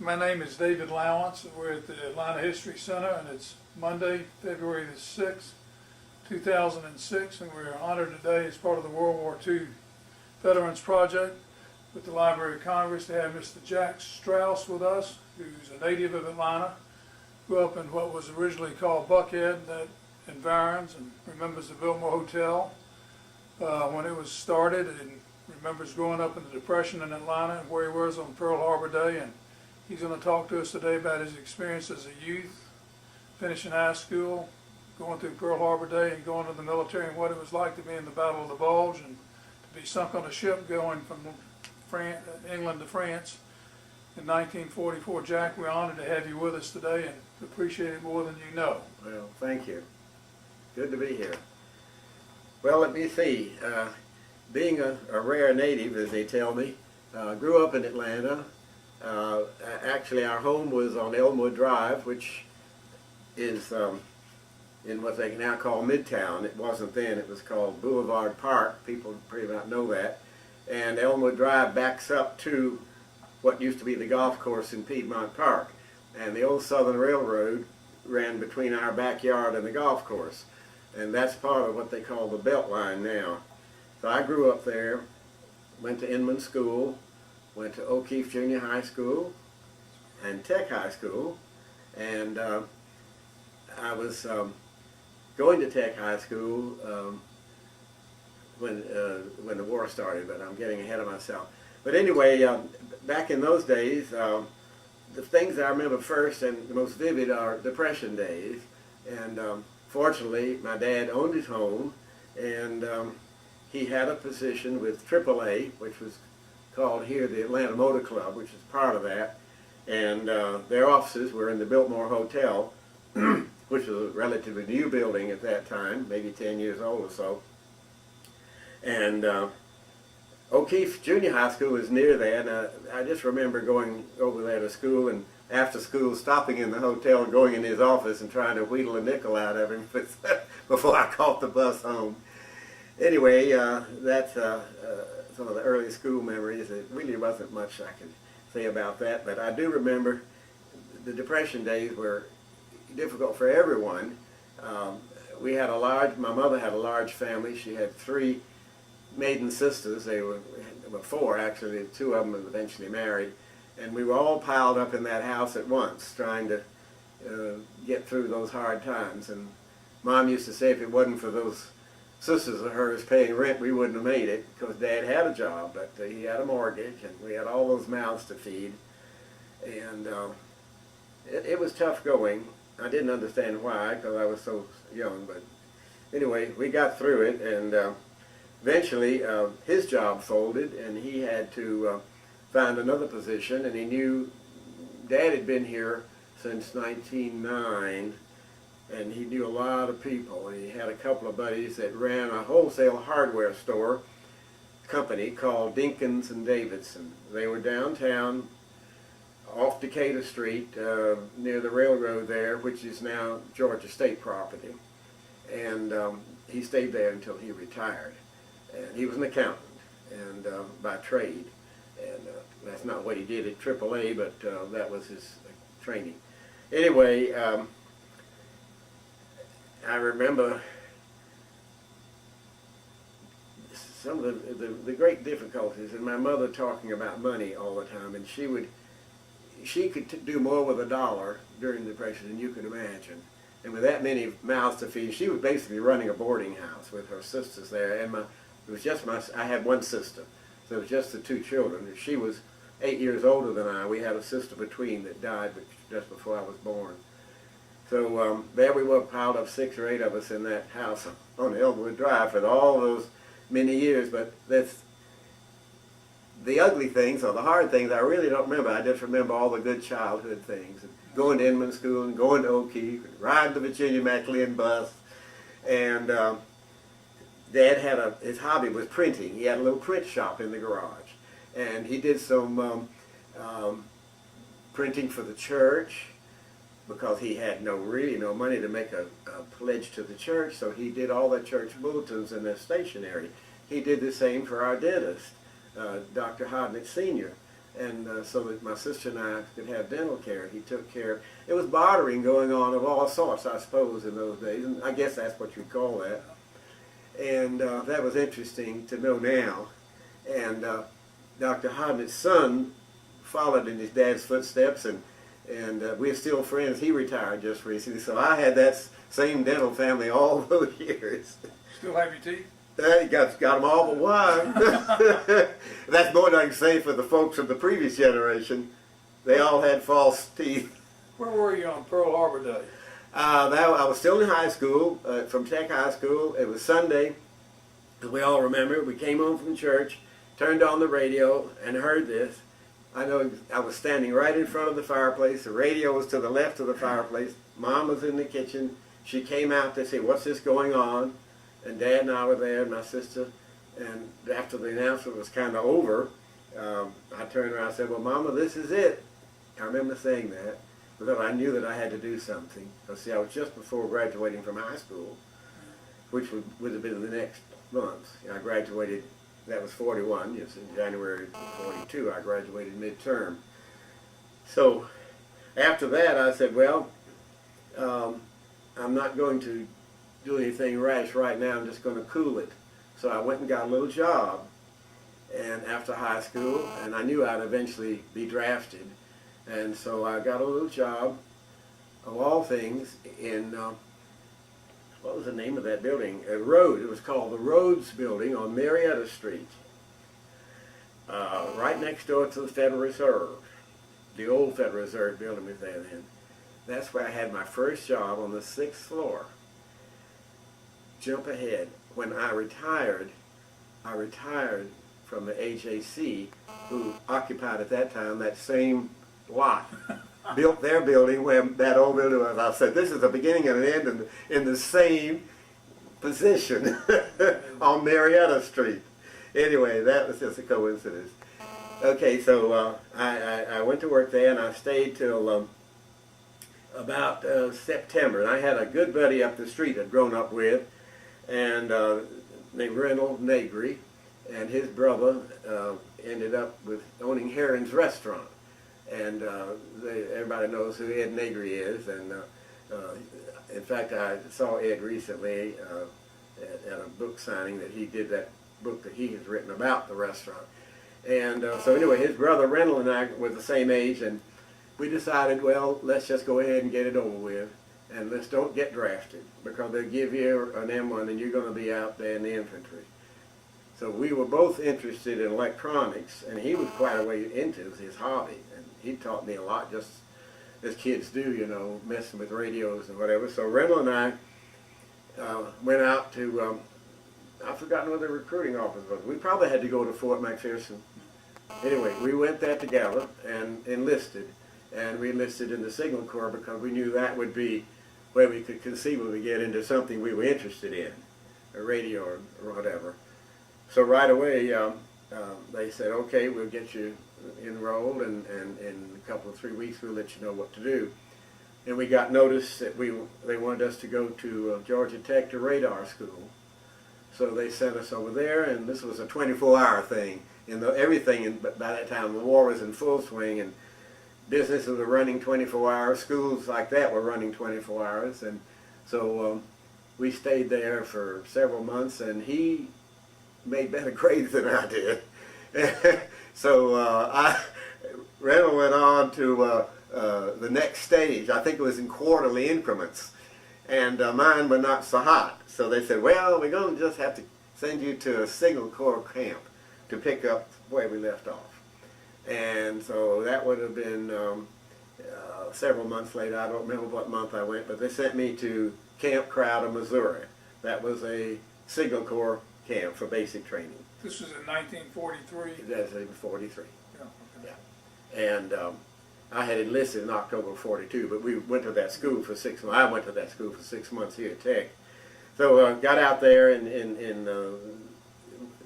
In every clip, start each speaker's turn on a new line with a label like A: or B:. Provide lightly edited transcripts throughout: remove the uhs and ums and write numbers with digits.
A: My name is David Lowance. We're at the Atlanta History Center, and it's Monday, February the 6th, 2006, and we're honored today as part of the World War II Veterans Project with the Library of Congress to have Mr. Jack Strouss with us, who's a native of Atlanta, grew up in what was originally called Buckhead, that environs, and remembers the Biltmore Hotel when it was started, and remembers growing up in the Depression in Atlanta and where he was on Pearl Harbor Day. And he's going to talk to us today about his experience as a youth, finishing high school, going through Pearl Harbor Day and going to the military, and what it was like to be in the Battle of the Bulge and to be sunk on a ship going from England to France in 1944. Jack, we're honored to have you with us today and appreciate it more than you know.
B: Well, thank you. Good to be here. Well, let me see. Being a rare native, as they tell me, grew up in Atlanta. Actually, our home was on Elmwood Drive, which is in what they now call Midtown. It wasn't then. It was called Boulevard Park. People pretty much know that. And Elmwood Drive backs up to what used to be the golf course in Piedmont Park. And the old Southern Railroad ran between our backyard and the golf course. And that's part of what they call the Beltline now. So I grew up there, went to Inman School, went to O'Keefe Junior High School and Tech High School, and I was going to Tech High School when the war started, but I'm getting ahead of myself. But anyway, back in those days, the things that I remember first and the most vivid are Depression days, and fortunately my dad owned his home, and he had a position with AAA, which was called here the Atlanta Motor Club, which is part of that, and their offices were in the Biltmore Hotel, which was a relatively new building at that time, maybe 10 years old or so. And O'Keefe Junior High School was near there, and I just remember going over there to school, and after school stopping in the hotel and going in his office and trying to wheedle a nickel out of him before I caught the bus home. Anyway, that's some of the early school memories. It really wasn't much I can say about that, but I do remember the Depression days were difficult for everyone. My mother had a large family. She had 3 maiden sisters. They were 4 actually. 2 of them eventually married, and we were all piled up in that house at once, trying to get through those hard times. And Mom used to say if it wasn't for those sisters of hers paying rent, we wouldn't have made it, because Dad had a job, but he had a mortgage, and we had all those mouths to feed. And it was tough going. I didn't understand why, because I was so young, but anyway, we got through it, and eventually his job folded, and he had to find another position, and he knew Dad had been here since 1909, and he knew a lot of people. He had a couple of buddies that ran a wholesale hardware store company called Dinkins and Davidson. They were downtown off Decatur Street near the railroad there, which is now Georgia State property. And he stayed there until he retired. And he was an accountant and by trade. And that's not what he did at AAA, but that was his training. Anyway, I remember some of the great difficulties, and my mother talking about money all the time, and she could do more with $1 during the Depression than you could imagine. And with that many mouths to feed, she was basically running a boarding house with her sisters there, and I had one sister, so it was just the 2 children. She was 8 years older than I. We had a sister between that died just before I was born. So there we were, piled up 6 or 8 of us in that house on Elmwood Drive for all those many years. But that's the ugly things or the hard things I really don't remember. I just remember all the good childhood things. And going to Inman School and going to O'Keefe and riding the Virginia McLean bus. And Dad had his hobby was printing. He had a little print shop in the garage. And he did some printing for the church, because he had really no money to make a pledge to the church, so he did all the church bulletins and their stationery. He did the same for our dentist, Dr. Hodnick Sr. and so that my sister and I could have dental care. He took care. It was bartering going on of all sorts, I suppose, in those days, and I guess that's what you'd call that. And that was interesting to know now. And Dr. Hodnett's son followed in his dad's footsteps, and we're still friends. He retired just recently, so I had that same dental family all those years.
A: Still have your teeth?
B: You got them all but one. That's more than I can say for the folks of the previous generation. They all had false teeth.
A: Where were you on Pearl Harbor Day?
B: I was still in high school, from Tech High School. It was Sunday, as we all remember. We came home from church, turned on the radio, and heard this. I know I was standing right in front of the fireplace. The radio was to the left of the fireplace. Mom was in the kitchen. She came out to say, "What's this going on?" And Dad and I were there, and my sister. And after the announcement was kind of over, I turned around and said, "Well, Mama, this is it." I remember saying that because I knew that I had to do something. See, I was just before graduating from high school, which would have been the next month. I graduated, that was 41, yes, in January 42, I graduated midterm. So after that, I said, well, I'm not going to do anything rash right now. I'm just going to cool it. So I went and got a little job and after high school, and I knew I'd eventually be drafted. And so I got a little job, of all things, in, what was the name of that building? A road. It was called the Rhodes Building on Marietta Street, right next door to the Federal Reserve. The old Federal Reserve building was there then. That's where I had my first job on the 6th floor. Jump ahead. When I retired from the AJC, who occupied at that time that same lot, built their building where that old building was. I said, this is the beginning and an end in the same position on Marietta Street. Anyway, that was just a coincidence. Okay, so I went to work there, and I stayed till about September. And I had a good buddy up the street I'd grown up with, and named Reynold Negri, and his brother ended up with owning Heron's Restaurant. And everybody knows who Ed Negri is. And in fact, I saw Ed recently at a book signing that he did that book that he has written about the restaurant. And so anyway, his brother Reynold and I were the same age, and we decided, well, let's just go ahead and get it over with, and let's don't get drafted, because they'll give you an M1 and you're going to be out there in the infantry. So we were both interested in electronics, and he was quite a way into his hobby, and he taught me a lot, just as kids do, you know, messing with radios and whatever. So Reynold and I went out to, I've forgotten what the recruiting office was. We probably had to go to Fort McPherson. Anyway, we went there together and enlisted, and we enlisted in the Signal Corps because we knew that would be where we could conceivably get into something we were interested in, a radio or whatever. So right away, they said, okay, we'll get you enrolled, and in a couple of 3 weeks we'll let you know what to do. And we got notice that they wanted us to go to Georgia Tech to radar school. So they sent us over there, and this was a 24-hour thing. Everything, by that time, the war was in full swing, and businesses were running 24 hours. Schools like that were running 24 hours. And so we stayed there for several months, and he made better grades than I did. So Reynold went on to the next stage. I think it was in quarterly increments, and mine were not so hot. So they said, well, we're going to just have to send you to a Signal Corps camp to pick up where we left off. And so that would have been several months later. I don't remember what month I went, but they sent me to Camp Crowder, Missouri. That was a Signal Corps camp for basic training.
A: This was in 1943?
B: That's in 43.
A: Yeah, okay.
B: Yeah. And I had enlisted in October of 42, but we went to that school for 6 months. I went to that school for 6 months here at Tech. So got out there and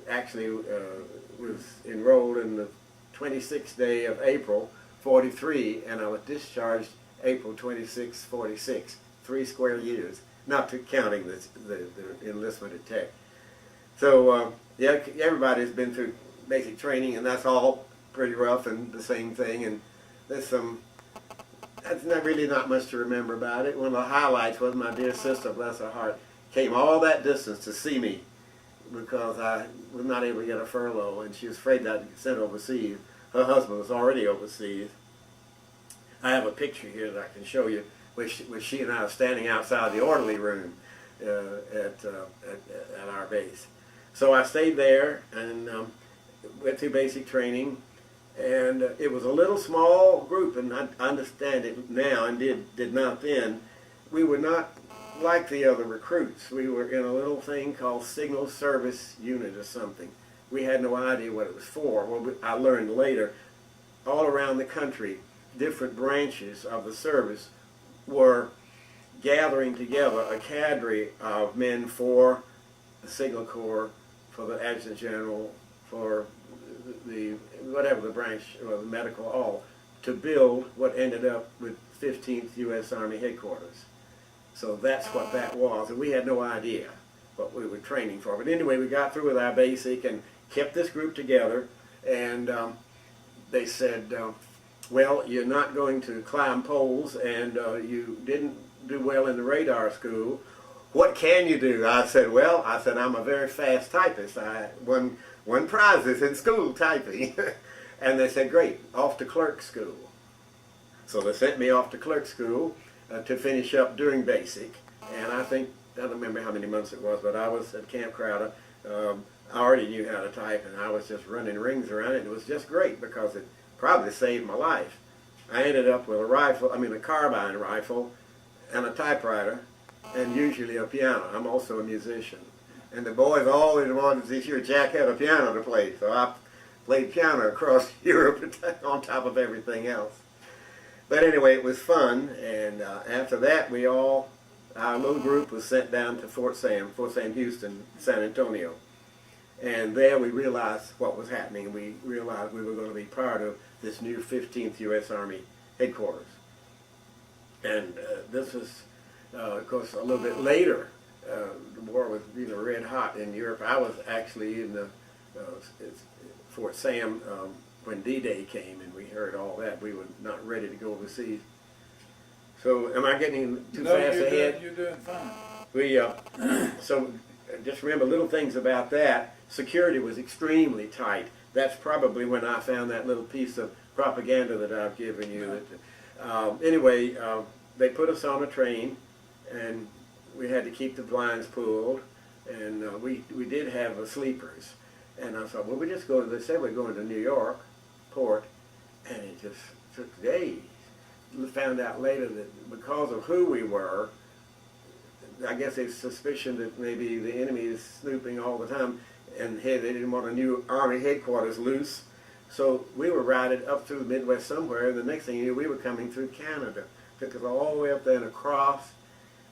B: actually was enrolled in the 26th day of April 43, and I was discharged April 26, 46, 3 square years, not counting the enlistment at Tech. So yeah, everybody's been through basic training, and that's all pretty rough and the same thing. And there's some, that's really not much to remember about it. One of the highlights was my dear sister, bless her heart, came all that distance to see me because I was not able to get a furlough, and she was afraid that I'd get sent overseas. Her husband was already overseas. I have a picture here that I can show you where she and I are standing outside the orderly room at our base. So I stayed there and went through basic training, and it was a little small group, and I understand it now and did not then. We were not like the other recruits. We were in a little thing called Signal Service Unit or something. We had no idea what it was for. Well, I learned later, all around the country, different branches of the service were gathering together a cadre of men for the Signal Corps, for the Adjutant General, for the whatever the branch, or the medical, all, to build what ended up with 15th U.S. Army Headquarters. So that's what that was, and we had no idea what we were training for. But anyway, we got through with our basic and kept this group together, and they said, well, you're not going to climb poles, and you didn't do well in the radar school. What can you do? I said, well, I'm a very fast typist. I won prizes in school typing. And they said, great, off to clerk school. So they sent me off to clerk school to finish up during basic. And I don't remember how many months it was, but I was at Camp Crowder. I already knew how to type, and I was just running rings around it. It was just great because it probably saved my life. I ended up with a carbine rifle, and a typewriter, and usually a piano. I'm also a musician. And the boys always wanted to see sure Jack had a piano to play, so I played piano across Europe on top of everything else. But anyway, it was fun, and after that, our little group was sent down to Fort Sam Houston, San Antonio. And there we realized what was happening. We realized we were going to be part of this new 15th U.S. Army Headquarters. And this was, of course, a little bit later. The war was red hot in Europe. I was actually in the Fort Sam when D-Day came, and we heard all that. We were not ready to go overseas. So am I getting too fast ahead?
A: You're doing fine.
B: So just remember little things about that. Security was extremely tight. That's probably when I found that little piece of propaganda that I've given you. Anyway, they put us on a train, and we had to keep the blinds pulled, and we did have sleepers. And I thought, well, they said we're going to New York port, and it just took days. We found out later that because of who we were, I guess there's suspicion that maybe the enemy is snooping all the time, and they didn't want a new Army headquarters loose. So we were routed up through the Midwest somewhere, and the next thing you knew, we were coming through Canada. Took us all the way up there and across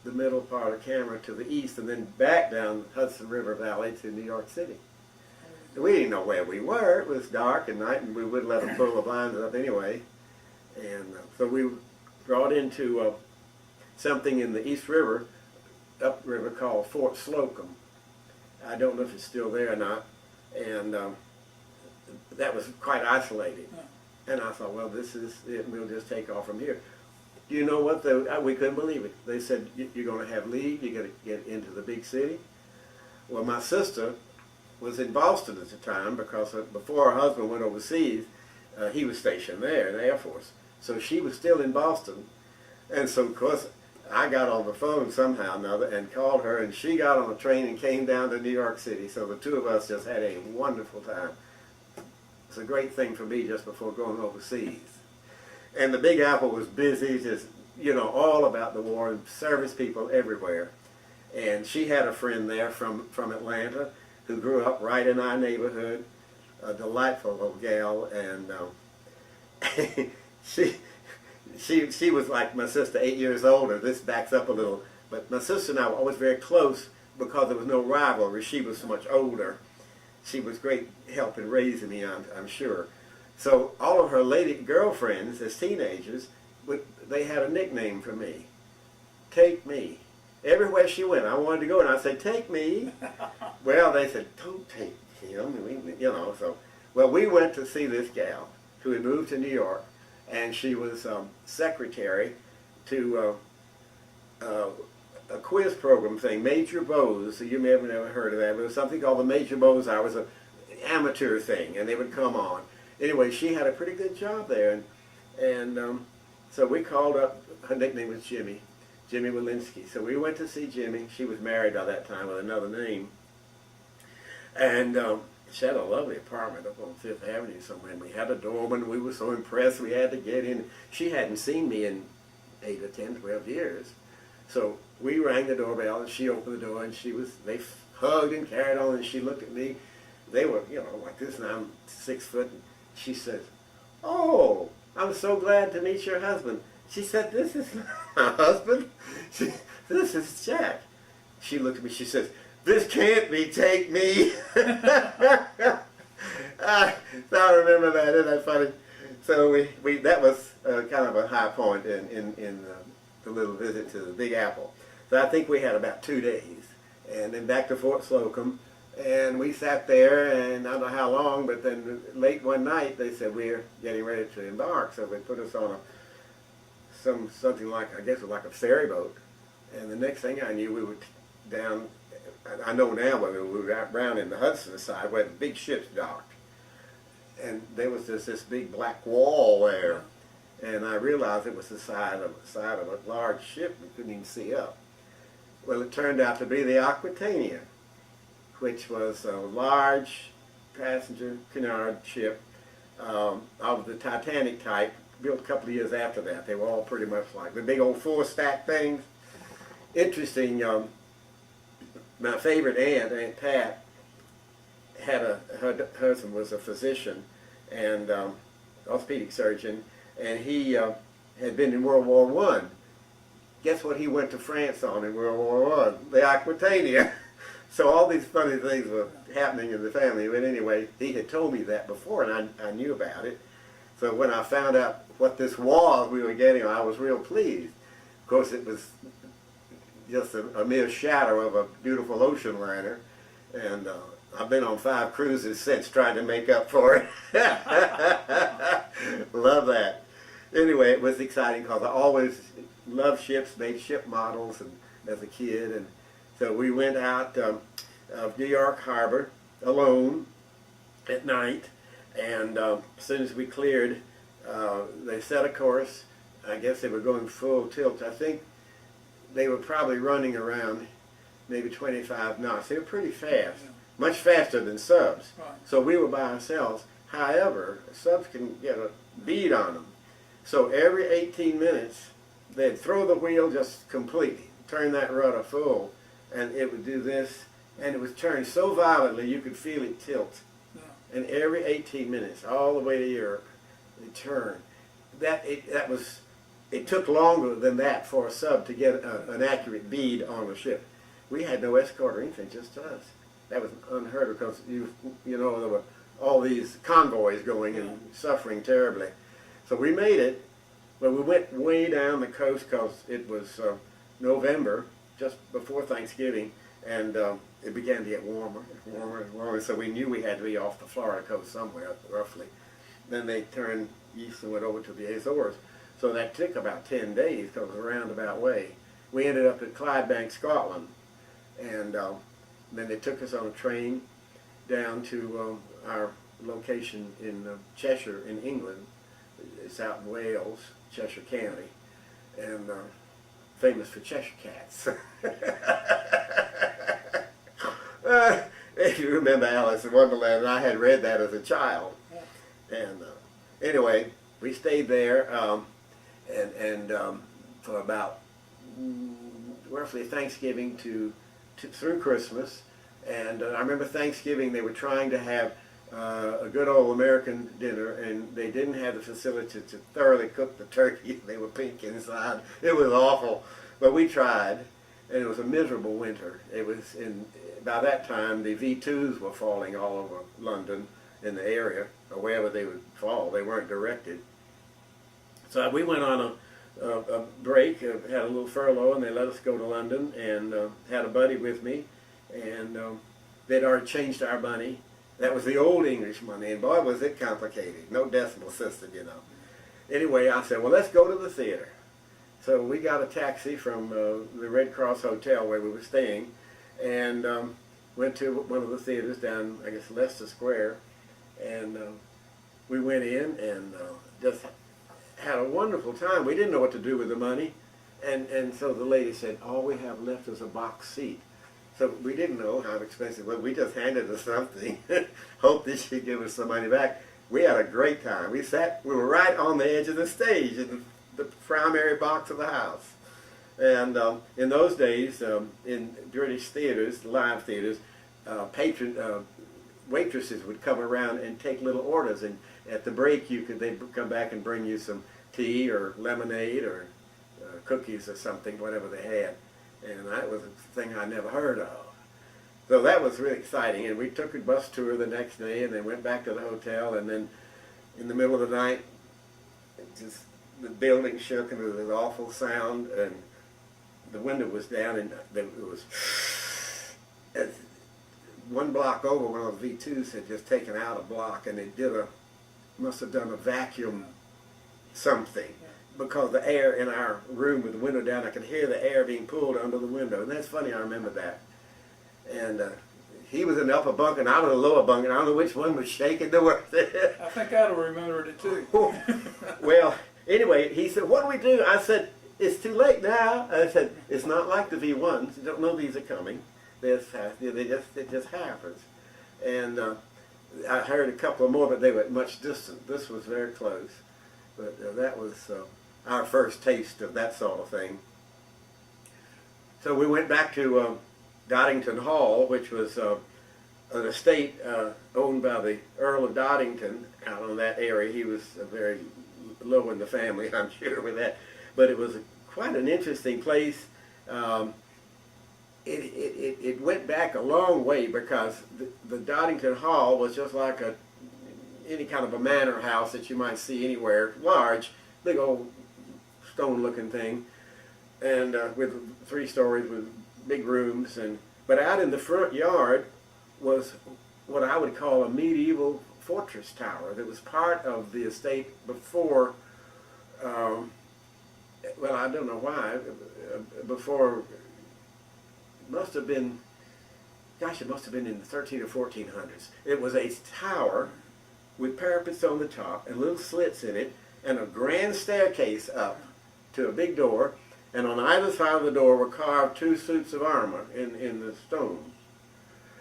B: the middle part of Canada to the east, and then back down the Hudson River Valley to New York City. We didn't know where we were. It was dark at night, and we wouldn't let them pull the blinds up anyway. And so we were brought into something in the East River, upriver, called Fort Slocum. I don't know if it's still there or not. And that was quite isolated. And I thought, well, this is it. We'll just take off from here. Do you know what? We couldn't believe it. They said, you're going to have leave. You're going to get into the big city. Well, my sister was in Boston at the time because before her husband went overseas, he was stationed there in the Air Force. So she was still in Boston. And so, of course, I got on the phone somehow or another and called her, and she got on a train and came down to New York City. So the two of us just had a wonderful time. It's a great thing for me just before going overseas. And the Big Apple was busy, just, all about the war, and service people everywhere. And she had a friend there from Atlanta who grew up right in our neighborhood, a delightful little gal, and she was like my sister, 8 years older. This backs up a little. But my sister and I were always very close because there was no rivalry. She was so much older. She was great help in raising me, I'm sure. So all of her lady girlfriends as teenagers, they had a nickname for me. Take me. Everywhere she went, I wanted to go, and I'd say, take me. Well, they said, don't take him. So Well, we went to see this gal who had moved to New York, and she was secretary to a quiz program thing, Major Bowes. You may have never heard of that, but it was something called the Major Bowes Hour. It was an amateur thing, and they would come on. Anyway, she had a pretty good job there, and so we called up, her nickname was Jimmy Walensky. So we went to see Jimmy. She was married by that time with another name. And she had a lovely apartment up on Fifth Avenue somewhere. And we had a doorman. We were so impressed we had to get in. She hadn't seen me in 8 or 10, 12 years. So we rang the doorbell, and she opened the door, and they hugged and carried on, and she looked at me. They were, like this, and I'm 6 foot. And she said, "Oh, I'm so glad to meet your husband." She said, "This is my husband. This is Jack." She looked at me. She says, "This can't be. Take me." I remember that. Isn't that funny? So we that was kind of a high point in the little visit to the Big Apple. So I think we had about 2 days, and then back to Fort Slocum, and we sat there, and I don't know how long, but then late one night they said we're getting ready to embark. So they put us on something like, I guess it was like a ferry boat, and the next thing I knew we were down. I know now whether we were out around in the Hudson side where the big ships docked, and there was just this big black wall there, and I realized it was the side of a large ship we couldn't even see up. Well, it turned out to be the Aquitania, which was a large passenger canard ship of the Titanic type, built a couple of years after that. They were all pretty much like the big old four-stack things. Interesting. My favorite Aunt Pat, had her husband was a physician and orthopedic surgeon, and he had been in World War One. Guess what he went to France on in World War One? The Aquitania. So all these funny things were happening in the family. But anyway, he had told me that before, and I knew about it. So when I found out what this was we were getting, I was real pleased. Of course, it was just a mere shadow of a beautiful ocean liner, and I've been on 5 cruises since trying to make up for it. Love that. Anyway, it was exciting because I always loved ships, made ship models and as a kid, and so we went out of New York Harbor alone at night, and as soon as we cleared, they set a course. I guess they were going full tilt. I think they were probably running around maybe 25 knots. They were pretty fast, much faster than subs.
A: Right.
B: So we were by ourselves. However, subs can get a bead on them. So every 18 minutes, they'd throw the wheel just completely, turn that rudder full, and it would do this, and it would turn so violently you could feel it tilt. Yeah. And every 18 minutes, all the way to Europe, it turned. It took longer than that for a sub to get an accurate bead on a ship. We had no escort or anything, just us. That was unheard of because there were all these convoys going and suffering terribly. So we made it, but we went way down the coast because it was November, just before Thanksgiving, and it began to get warmer and warmer and warmer. So we knew we had to be off the Florida coast somewhere, roughly. Then they turned east and went over to the Azores. So that took about 10 days because it was a roundabout way. We ended up at Clydebank, Scotland, and then they took us on a train down to our location in Cheshire in England. It's out in Wales, Cheshire County, and famous for Cheshire cats. If you remember Alice in Wonderland, I had read that as a child. And anyway, we stayed there and for about roughly Thanksgiving through Christmas. And I remember Thanksgiving they were trying to have a good old American dinner, and they didn't have the facility to thoroughly cook the turkey. They were pink inside. It was awful, but we tried, and it was a miserable winter. It was by that time the V2s were falling all over London in the area, or wherever they would fall. They weren't directed. So we went on a break, had a little furlough, and they let us go to London, and had a buddy with me, and they'd already changed our money, That was the old English money, and boy, was it complicated. No decimal system, you know. Anyway, I said, well, let's go to the theater. So we got a taxi from the Red Cross Hotel where we were staying, and went to one of the theaters down, I guess, Leicester Square, and we went in and just had a wonderful time. We didn't know what to do with the money, and so the lady said, all we have left is a box seat. So we didn't know how expensive it was. We just handed her something, hoped that she'd give us some money back. We had a great time. We were right on the edge of the stage in the primary box of the house. And in those days, in British theaters, live theaters, waitresses would come around and take little orders, and at the break they'd come back and bring you some tea or lemonade or cookies or something, whatever they had. And that was a thing I never heard of. So that was really exciting, and we took a bus tour the next day and then went back to the hotel, and then in the middle of the night, the building shook and there was an awful sound, and the window was down, and it was one block over. One of the V2s had just taken out a block, and it must have done a vacuum something, because the air in our room with the window down, I could hear the air being pulled under the window. And that's funny, I remember that. And he was in the upper bunk and I was in the lower bunk, and I don't know which one was shaking the worst.
A: I think I'd have remembered it too.
B: Well, anyway, he said, what do we do? I said, it's too late now. I said, it's not like the V1s. You don't know these are coming. It just happens. And I heard a couple more, but they were much distant. This was very close. But that was our first taste of that sort of thing. So we went back to Doddington Hall, which was an estate owned by the Earl of Doddington out in that area. He was very low in the family, I'm sure, with that. But it was quite an interesting place. It went back a long way, because the Doddington Hall was just like any kind of a manor house that you might see anywhere, large, big old stone-looking thing, and with 3 stories with big rooms. But out in the front yard was what I would call a medieval fortress tower that was part of the estate before, well, I don't know why, before, must have been, gosh, it must have been in the 13 or 1400s. It was a tower with parapets on the top and little slits in it, and a grand staircase up to a big door, and on either side of the door were carved 2 suits of armor in the stone.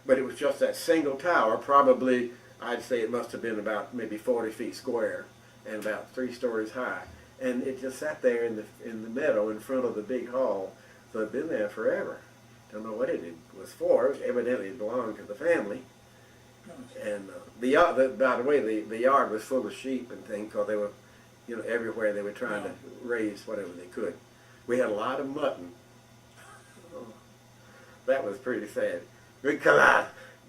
B: But it was just that single tower. Probably, I'd say it must have been about maybe 40 feet square and about 3 stories high. And it just sat there in the meadow in front of the big hall. So it had been there forever. Don't know what it was for. Evidently it belonged to the family. And by the way, the yard was full of sheep and things, because they were, everywhere they were trying to raise whatever they could. We had a lot of mutton. Oh, that was pretty sad. We'd come out,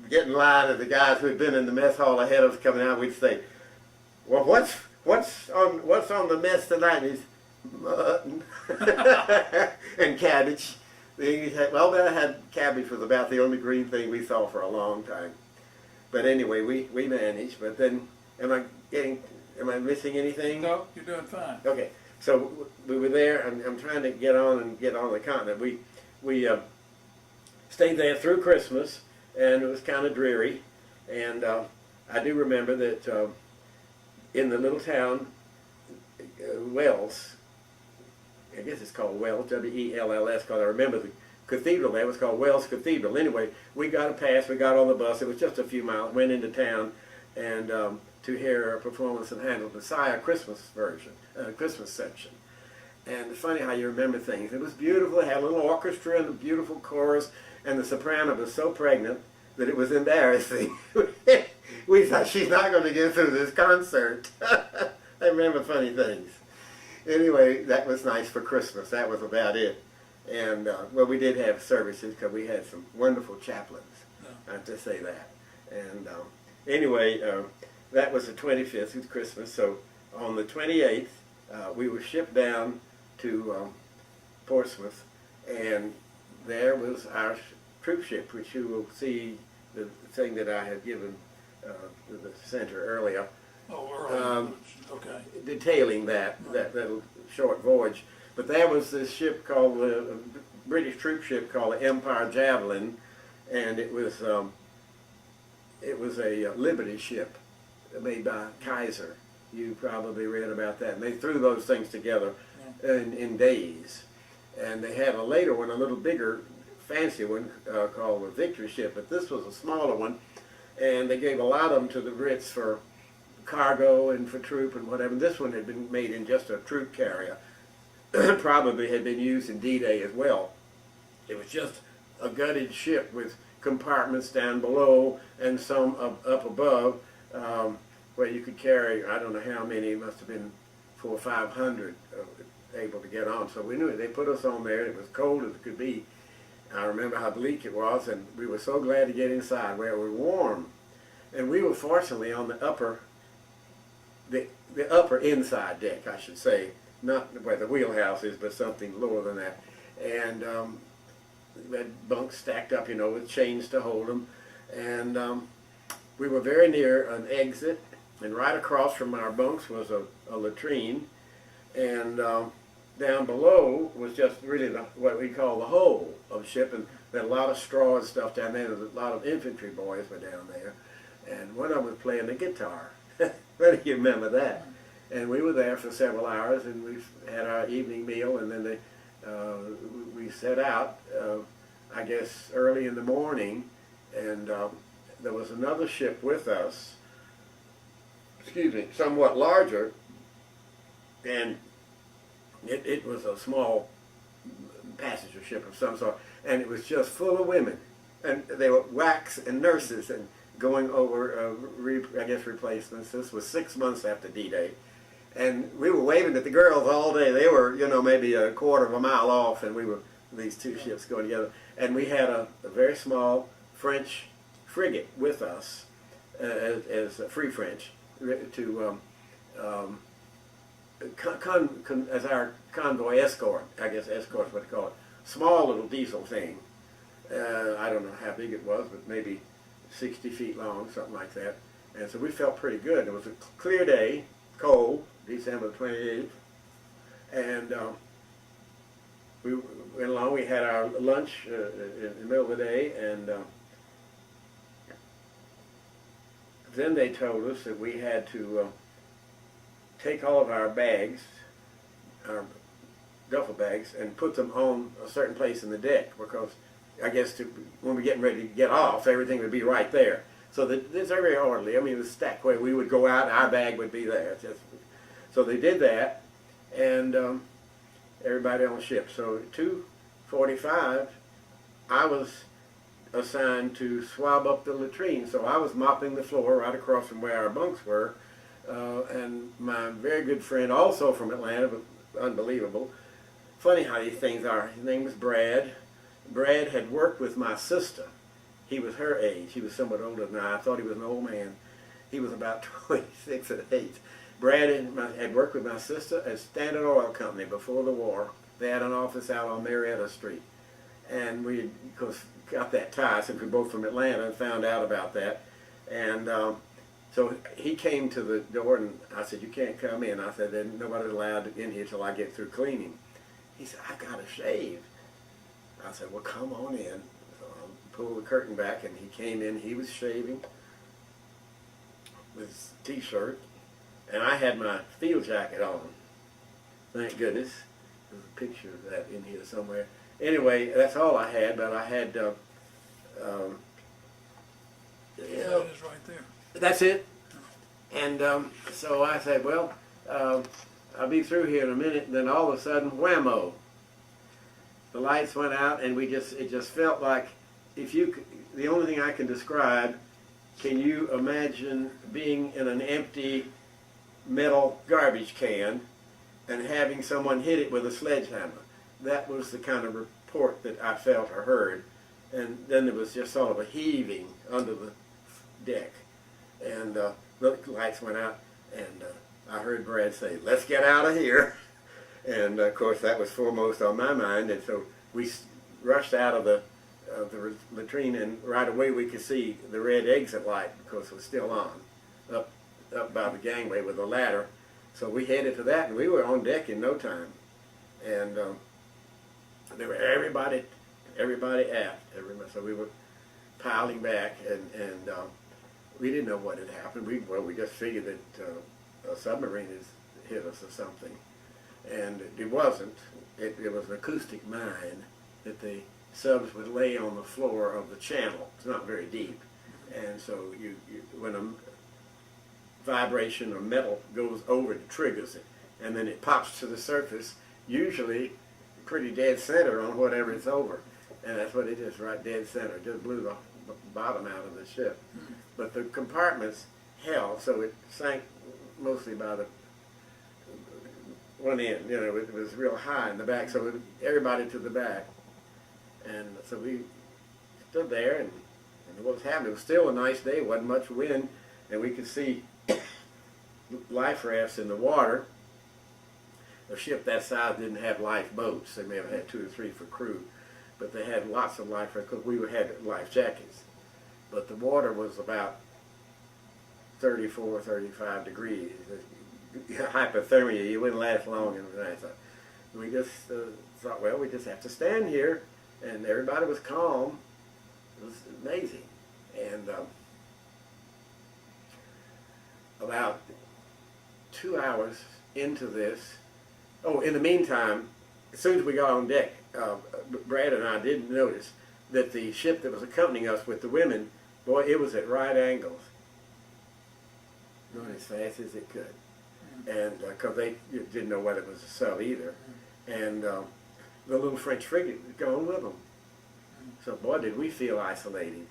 B: get in line, and the guys who had been in the mess hall ahead of us coming out, we'd say, well, what's on the mess tonight? And he's, mutton. And cabbage. They had cabbage was about the only green thing we saw for a long time. But anyway, we managed. But then, am I missing anything?
A: No, you're doing fine.
B: Okay, so we were there. I'm trying to get on the continent. We stayed there through Christmas, and it was kind of dreary. And I do remember that in the little town, Wells, I guess it's called Wells, W-E-L-L-S, because I remember the cathedral there was called Wells Cathedral. Anyway, we got a pass, we got on the bus, it was just a few miles, went into town, and to hear a performance of Handel's Messiah Christmas section. And it's funny how you remember things. It was beautiful, it had a little orchestra and a beautiful chorus, and the soprano was so pregnant that it was embarrassing. We thought, she's not going to get through this concert. I remember funny things. Anyway, that was nice for Christmas. That was about it. And, well, we did have services because we had some wonderful chaplains. I have to say that. And anyway, that was the 25th, it was Christmas. So on the 28th, we were shipped down to Portsmouth, and there was our troop ship, which you will see the thing that I had given the center earlier,
A: Oh, early. Okay.
B: detailing that little short voyage. But there was this ship called the British troop ship called the Empire Javelin, and it was a Liberty ship made by Kaiser. You probably read about that. And they threw those things together in days. And they had a later one, a little bigger, fancy one called the Victory ship. But this was a smaller one, and they gave a lot of them to the Brits for cargo and for troop and whatever. This one had been made in just a troop carrier. Probably had been used in D-Day as well. It was just a gutted ship with compartments down below and some up above, where you could carry, I don't know how many, it must have been 400 or 500 able to get on. So we knew it. They put us on there. It was cold as it could be. I remember how bleak it was, and we were so glad to get inside where it was warm. And we were fortunately on the upper inside deck, I should say, not where the wheelhouse is, but something lower than that. And we had bunks stacked up, you know, with chains to hold them. And we were very near an exit, and right across from our bunks was a latrine. And down below was just really what we call the hull of the ship, and there had a lot of straw and stuff down there. There was a lot of infantry boys were down there, and one of them was playing the guitar. Whether you remember that. And we were there for several hours, and we had our evening meal, and then we set out, I guess, early in the morning, and there was another ship with us, excuse me, somewhat larger, and it was a small passenger ship of some sort, and it was just full of women, and they were whacks and nurses, and going over, I guess, replacements. This was 6 months after D-Day. And we were waving at the girls all day. They were, you know, maybe a quarter of a mile off, and we were, these two ships going together. And we had a very small French frigate with us, as Free French, to as our convoy escort. I guess escort is what they call it. Small little diesel thing. I don't know how big it was, but maybe 60 feet long, something like that. And so we felt pretty good. It was a clear day, cold, December 28th. And we went along. We had our lunch in the middle of the day, and then they told us that we had to take all of our bags, our duffel bags, and put them on a certain place in the deck, because I guess when we're getting ready to get off, everything would be right there. So it's very orderly. I mean, it was stacked where we would go out, our bag would be there. So they did that, and everybody on the ship. So at 2:45, I was assigned to swab up the latrine. So I was mopping the floor right across from where our bunks were, and my very good friend, also from Atlanta, but unbelievable. Funny how these things are. His name was Brad. Brad had worked with my sister. He was her age. He was somewhat older than I. I thought he was an old man. He was about 26 at '8. Brad had worked with my sister at Standard Oil Company before the war. They had an office out on Marietta Street. And we, of course, got that tie since we're both from Atlanta and found out about that. And so he came to the door, and I said, "You can't come in." I said, "Then nobody's allowed in here till I get through cleaning." He said, "I've got to shave." I said, "Well, come on in." So I pulled the curtain back, and he came in. He was shaving with his T-shirt, and I had my field jacket on. Thank goodness. There's a picture of that in here somewhere. Anyway, that's all I had, but I had,
A: Yeah, it is right there.
B: that's it. And so I said, well, I'll be through here in a minute, and then all of a sudden, whammo. The lights went out, and it just felt like, the only thing I can describe, can you imagine being in an empty metal garbage can and having someone hit it with a sledgehammer? That was the kind of report that I felt or heard. And then there was just sort of a heaving under the deck. And the lights went out, and I heard Brad say, "Let's get out of here." And of course that was foremost on my mind, and so we rushed out of the the latrine, and right away we could see the red exit light because it was still on, up by the gangway with a ladder. So we headed to that, and we were on deck in no time. And there were everybody aft, so we were piling back, and we didn't know what had happened. We just figured that a submarine had hit us or something, and it wasn't. It was an acoustic mine that the subs would lay on the floor of the channel. It's not very deep, and so when a vibration or metal goes over, it triggers it, and then it pops to the surface, usually pretty dead center on whatever it's over, and that's what it is, right dead center. It just blew the bottom out of the ship. But the compartments held, so it sank mostly by the one end. It was real high in the back, so everybody to the back. And so we stood there, and what was happening? It was still a nice day. It wasn't much wind, and we could see life rafts in the water. A ship that size didn't have lifeboats. They may have had 2 or 3 for crew, but they had lots of life rafts because we had life jackets. But the water was about 34, 35 degrees. Hypothermia, you wouldn't last long. And we just thought, well, we just have to stand here. And everybody was calm. It was amazing. And about 2 hours into this, in the meantime, as soon as we got on deck, Brad and I did notice that the ship that was accompanying us with the women, boy, it was at right angles, going as fast as it could, and because they didn't know whether it was a sub either, and the little French frigate was going with them. So boy, did we feel isolated.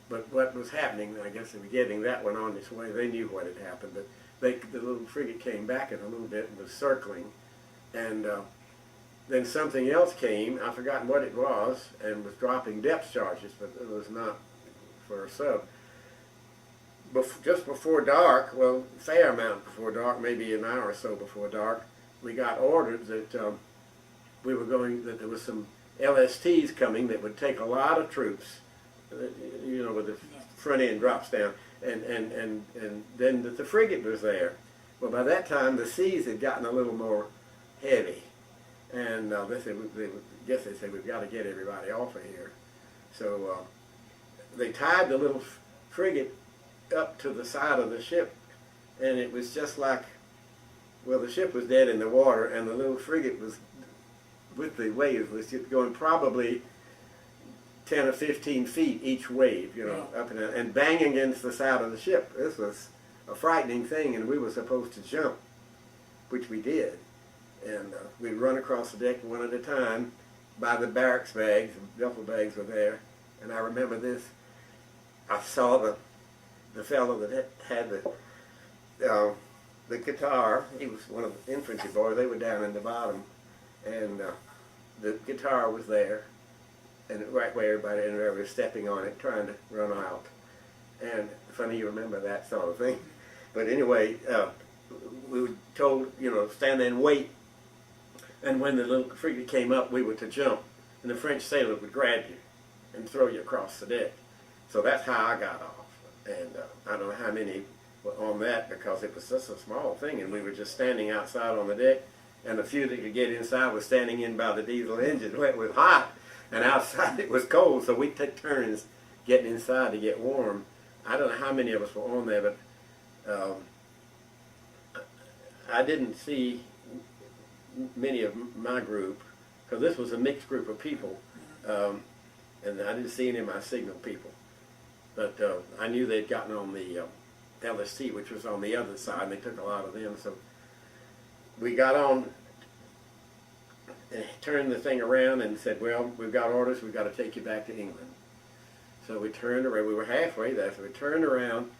B: But what was happening, I guess, in getting that one on its way, they knew what had happened, but the little frigate came back in a little bit and was circling, and then something else came, I've forgotten what it was, and was dropping depth charges, but it was not for a sub. Just before dark, well, a fair amount before dark, maybe an hour or so before dark, we got ordered that that there was some LSTs coming that would take a lot of troops, with the front end drops down, and then that the frigate was there. Well, by that time, the seas had gotten a little more heavy, and they said, we've got to get everybody off of here. So they tied the little frigate up to the side of the ship, and it was just like, well, the ship was dead in the water, and the little frigate was, with the waves, was just going probably 10 or 15 feet each wave, up and banging against the side of the ship. This was a frightening thing, and we were supposed to jump, which we did. And we'd run across the deck one at a time by the barracks bags. The duffel bags were there. And I remember this. I saw the fellow that had the guitar. He was one of the infantry boys. They were down in the bottom. And the guitar was there. And right where everybody was stepping on it, trying to run out. And funny you remember that sort of thing. But anyway, we were told, stand there and wait. And when the little frigate came up, we were to jump. And the French sailor would grab you and throw you across the deck. So that's how I got off. And I don't know how many were on that, because it was just a small thing. And we were just standing outside on the deck. And the few that could get inside was standing in by the diesel engine. It was hot. And outside it was cold. So we'd take turns getting inside to get warm. I don't know how many of us were on there, but I didn't see many of my group, because this was a mixed group of people, and I didn't see any of my signal people. But I knew they'd gotten on the LST, which was on the other side, and they took a lot of them. So we got on and turned the thing around and said, well, we've got orders, we've got to take you back to England. So we turned around, we were halfway there, so we turned around,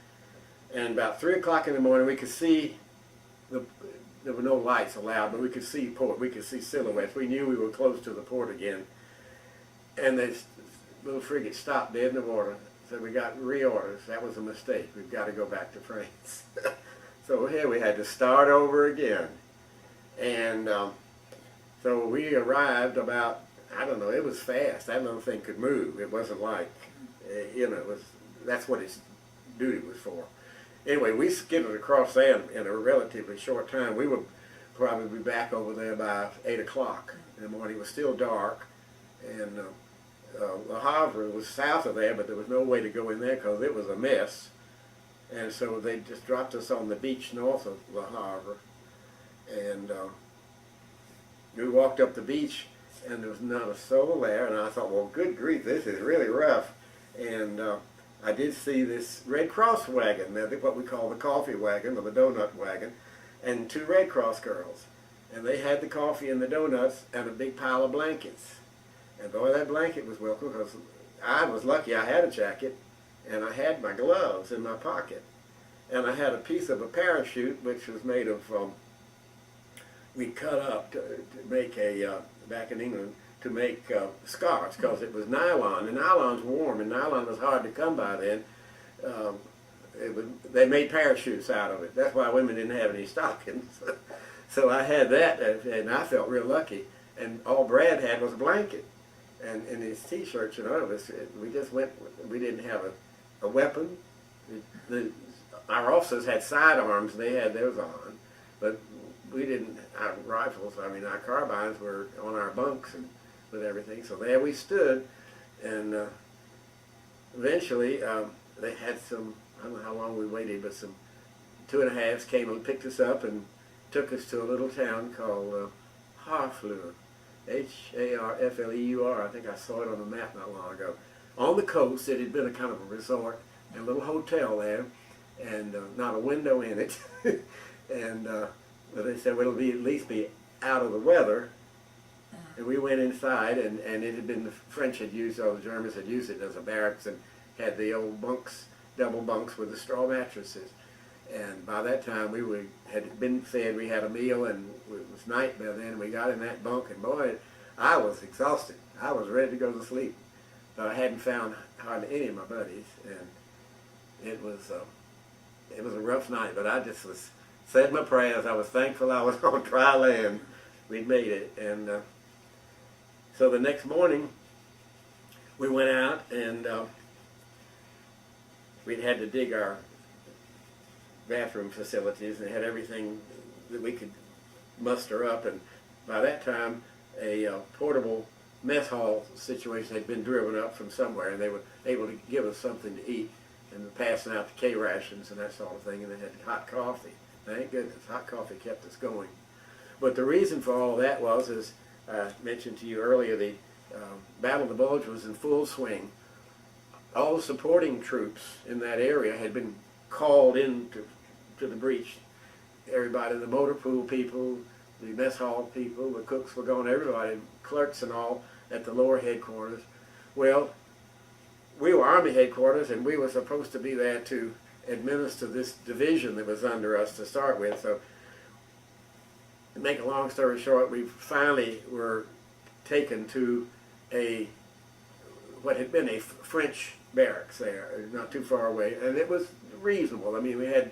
B: and about 3 o'clock in the morning we could see, there were no lights allowed, but we could see port, we could see silhouettes. We knew we were close to the port again. And this little frigate stopped dead in the water. So we got reorders. That was a mistake. We've got to go back to France. So here we had to start over again. And so we arrived about I don't know, it was fast. That little thing could move. It wasn't like, it was, that's what its duty was for. Anyway, we skidded across there in a relatively short time. We would probably be back over there by 8 o'clock in the morning. It was still dark, and Le Havre was south of there, but there was no way to go in there because it was a mess. And so they just dropped us on the beach north of Le Havre, and we walked up the beach, and there was not a soul there. And I thought, well, good grief, this is really rough. And I did see this Red Cross wagon, what we call the coffee wagon or the donut wagon, and 2 Red Cross girls. And they had the coffee and the donuts and a big pile of blankets. And boy, that blanket was welcome, because I was lucky I had a jacket, and I had my gloves in my pocket. And I had a piece of a parachute, which was made of, we cut up to make a, back in England, to make scarves, because it was nylon, and nylon's warm, and nylon was hard to come by then. They made parachutes out of it. That's why women didn't have any stockings. So I had that, and I felt real lucky. And all Brad had was a blanket and his T-shirts, and all of us. We just went. We didn't have a weapon. Our officers had sidearms, and they had those on, but we didn't have rifles. I mean, our carbines were on our bunks and with everything. So there we stood, and eventually they had some. I don't know how long we waited, but some 2.5s came and picked us up and took us to a little town called Harfleur, Harfleur. I think I saw it on the map not long ago. On the coast, it had been a kind of a resort and a little hotel there, and not a window in it. And but they said, well, it'll at least be out of the weather. And we went inside, and it had been, the French had used, or the Germans had used it as a barracks, and had the old bunks, double bunks with the straw mattresses. And by that time, had been fed, we had a meal, and it was night by then, and we got in that bunk, and boy, I was exhausted. I was ready to go to sleep. But I hadn't found hardly any of my buddies, and it was a rough night, but I just said my prayers. I was thankful I was on dry land. We'd made it. And so the next morning, we went out, and we'd had to dig our bathroom facilities, and had everything that we could muster up. And by that time, a portable mess hall situation had been driven up from somewhere, and they were able to give us something to eat, and passing out the K rations and that sort of thing, and they had hot coffee. Thank goodness, hot coffee kept us going. But the reason for all that was, as I mentioned to you earlier, the Battle of the Bulge was in full swing. All the supporting troops in that area had been called in to the breach. Everybody, the motor pool people, the mess hall people, the cooks were gone, everybody, clerks and all, at the lower headquarters. Well, we were Army headquarters, and we were supposed to be there to administer this division that was under us to start with. So, to make a long story short, we finally were taken to what had been a French barracks there, not too far away, and it was reasonable. I mean, we had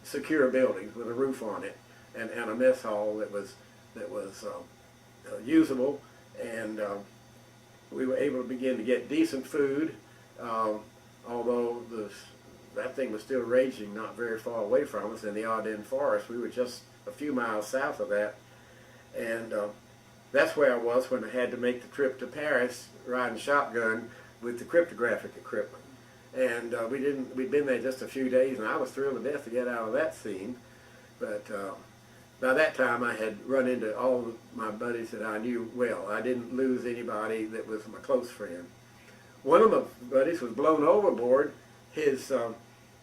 B: secure buildings with a roof on it, and a mess hall that was usable, and we were able to begin to get decent food, although that thing was still raging not very far away from us in the Ardennes forest. We were just a few miles south of that, and that's where I was when I had to make the trip to Paris, riding shotgun with the cryptographic equipment. And we'd been there just a few days, and I was thrilled to death to get out of that scene. But by that time, I had run into all of my buddies that I knew well. I didn't lose anybody that was my close friend. One of my buddies was blown overboard. He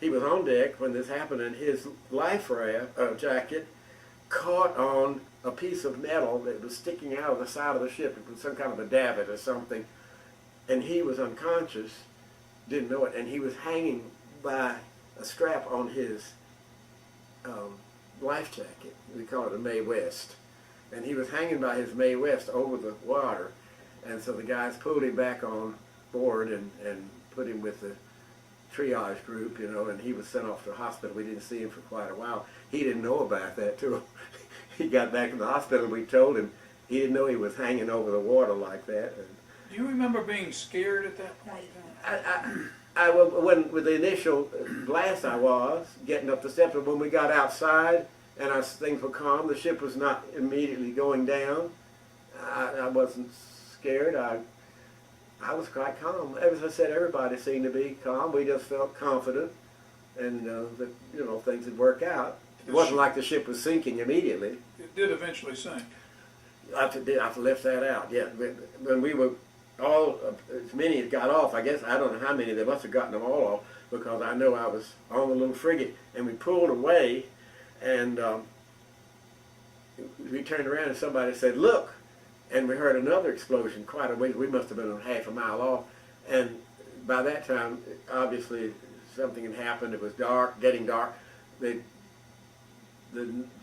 B: was on deck when this happened, and his life jacket caught on a piece of metal that was sticking out of the side of the ship. It was some kind of a davit or something, and he was unconscious, didn't know it, and he was hanging by a strap on his life jacket. We call it a Mae West, and he was hanging by his Mae West over the water, and so the guys pulled him back on board and put him with the triage group, and he was sent off to the hospital. We didn't see him for quite a while. He didn't know about that too. He got back to the hospital, and we told him, he didn't know he was hanging over the water like that. And
A: Do you remember being scared at that point in time?
B: when with the initial blast, I was getting up the steps, but when we got outside and things were calm, the ship was not immediately going down. I wasn't scared. I was quite calm. As I said, everybody seemed to be calm. We just felt confident, and that things would work out. It wasn't like the ship was sinking immediately.
A: It did eventually sink.
B: I've left that out. Yeah, when we were all as many as got off, I guess I don't know how many. They must have gotten them all off, because I know I was on the little frigate, and we pulled away, and we turned around and somebody said, "Look!" And we heard another explosion quite a ways. We must have been half a mile off, and by that time, obviously, something had happened. It was dark, getting dark. The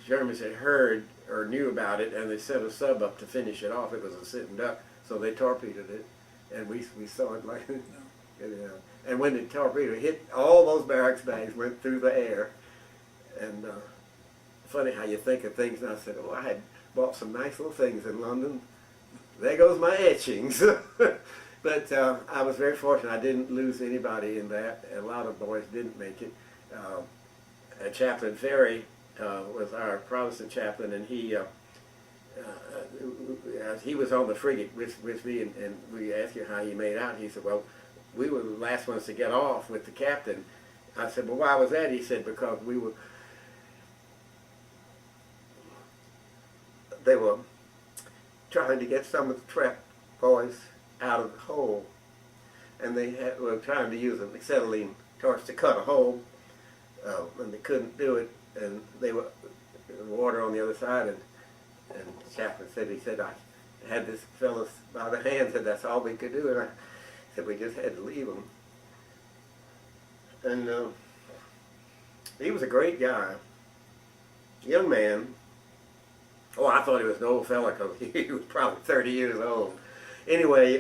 B: Germans had heard or knew about it, and they sent a sub up to finish it off. It was a sitting duck, so they torpedoed it, and we saw it like, and when the torpedo hit, all those barracks bags went through the air. And funny how you think of things. And I said, "Oh, I had bought some nice little things in London. There goes my etchings." But I was very fortunate. I didn't lose anybody in that. A lot of boys didn't make it. Chaplain Ferry was our Protestant chaplain, and he was on the frigate with me, and we asked him how he made out. He said, "Well, we were the last ones to get off with the captain." I said, "Well, why was that?" He said, "Because they were trying to get some of the trapped boys out of the hole, and they were trying to use an acetylene torch to cut a hole, and they couldn't do it, and they were water on the other side." And the chaplain said, "I had this fellow by the hand, said that's all we could do," and I said we just had to leave him." And he was a great guy, young man. Oh, I thought he was an old fella, because he was probably 30 years old. Anyway,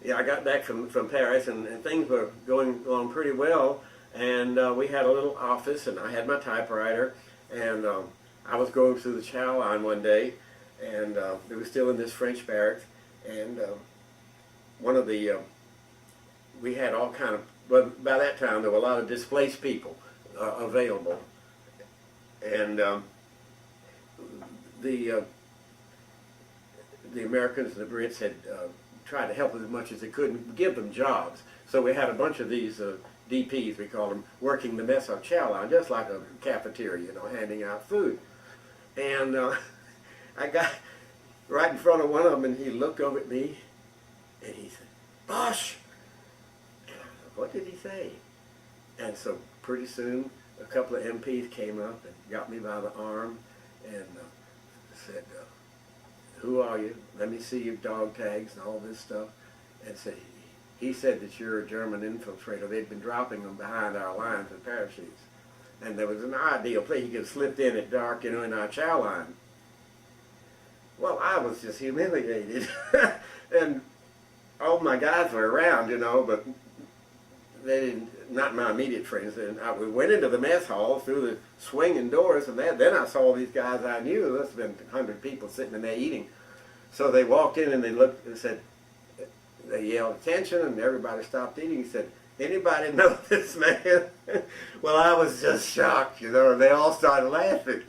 B: yeah, I got back from Paris, and things were going on pretty well. And we had a little office, and I had my typewriter, and I was going through the chow line one day, and it was still in this French barracks, and one of the, we had all kind of, well, by that time there were a lot of displaced people available, and the Americans and the Brits had tried to help them as much as they could and give them jobs. So we had a bunch of these DPs, we call them, working the mess hall chow line, just like a cafeteria, handing out food. And I got right in front of one of them, and he looked over at me, and he said, "Bosh!" And I said, "What did he say?" And so pretty soon, a couple of MPs came up and got me by the arm and said, "Who are you? Let me see your dog tags," and all this stuff. And said, "He said that you're a German infiltrator." They'd been dropping them behind our lines with parachutes. And there was an ideal place. You could have slipped in at dark, in our chow line. Well, I was just humiliated. And all my guys were around, but they didn't, not my immediate friends. And we went into the mess hall through the swinging doors, and then I saw these guys I knew. There must have been 100 people sitting in there eating. So they walked in, and they looked and said, they yelled attention, and everybody stopped eating. He said, "Anybody know this man?" Well, I was just shocked, and they all started laughing.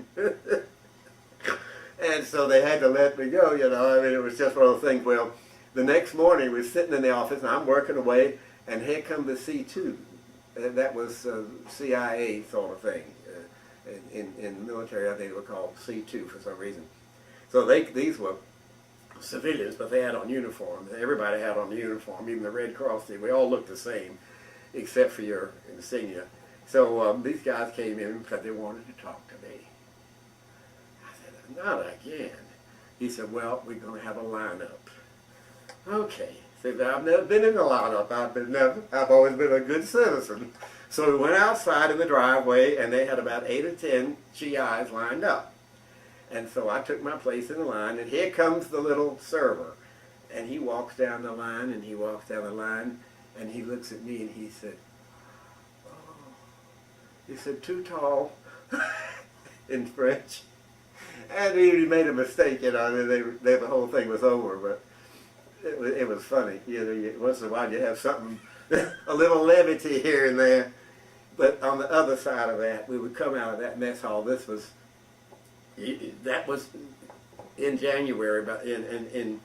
B: And so they had to let me go, I mean, it was just one of those things. Well, the next morning we were sitting in the office, and I'm working away, and here come the C2. That was CIA sort of thing. In the military, I think they were called C2 for some reason. So these were civilians, but they had on uniforms. Everybody had on the uniform, even the Red Cross did. We all looked the same, except for your insignia. So these guys came in because they wanted to talk to me. I said, "Not again." He said, "Well, we're going to have a lineup." Okay. Said, "I've never been in a lineup. I've always been a good citizen." So we went outside in the driveway, and they had about 8 or 10 GIs lined up. And so I took my place in the line, and here comes the little server. And he walks down the line, and he walks down the line, and he looks at me, and he said, "Oh," he said, "too tall." in French. And he made a mistake, you know, and the whole thing was over. But it was funny. You know, once in a while you have something, a little levity here and there. But on the other side of that, we would come out of that mess hall. That was in January, but in